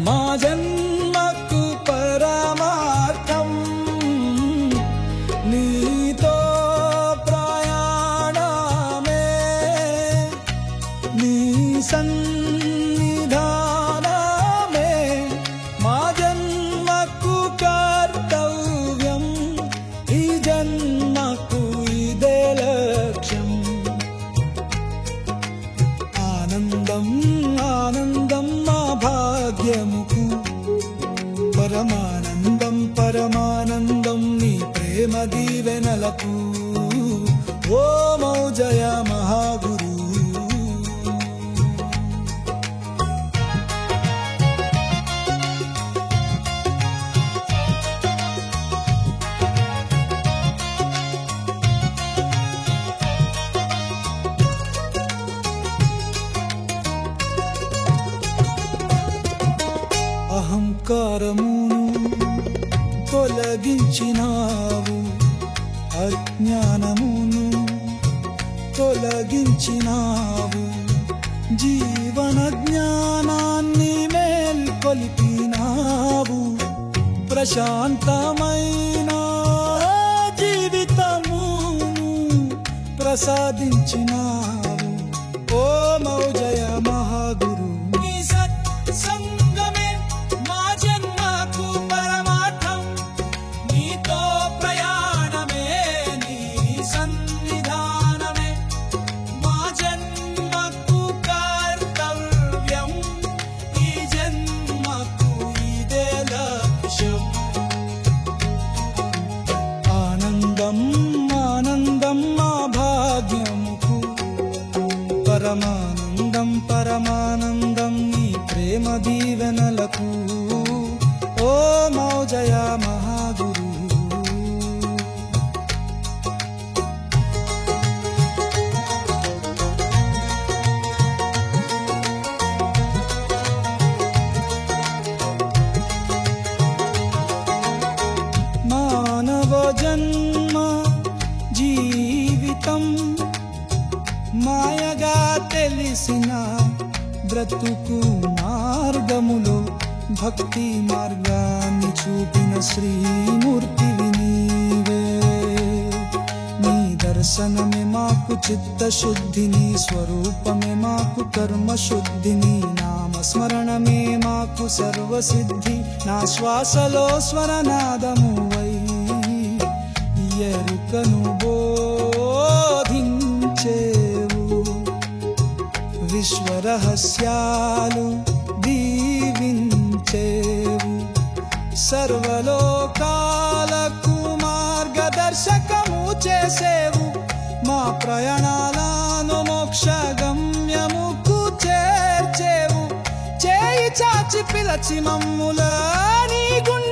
మా జన్మకు పరమార్థం నీతో ప్రయాణమే నీ సన్నిధానమే మా జన్మకు కర్తవ్యం ఈ జన్మకు ఇదే లక్ష్యం ఆనందం ఆనందం మా భాగ్యముకు పరమానందం పరమానందం నీ ప్రేమ దీవెనలకు ఓ మౌజయ మహాగురు అహంకారమును తొలగించినావు అజ్ఞానమును తొలగించినావు జీవన జ్ఞానాన్ని మేల్కొలిపినావు ప్రశాంతమైన జీవితమును ప్రసాదించినావు ఓ మౌజయ మహాగురు ఆనందం మా భాగ్యముకు పరమానందం పరమానందం నీ ప్రేమ దీవెనలకు ఓ మౌజయ మహాగురు మానవ జన్మ జీవితం మాయగా తెలిసిన బ్రతుకు మార్గములో భక్తి మార్గాన్ని చూపిన శ్రీమూర్తివి నీవే నీ దర్శనమే మాకు చిత్తశుద్ధిని స్వరూపమే మాకు కర్మశుద్ధిని నామస్మరణమే మాకు సర్వసిద్ధి నా శ్వాసలో స్వరనాదమువై ఎరుకను బోధించేవు విశ్వరహస్యాలు దీవించేవు సర్వలోకాలకు మార్గదర్శకము చేసేవు మా ప్రయాణాలను మోక్ష గమ్యముకు చేర్చేవు చేయి చాచి పిలచి మమ్ముల నీ గుండె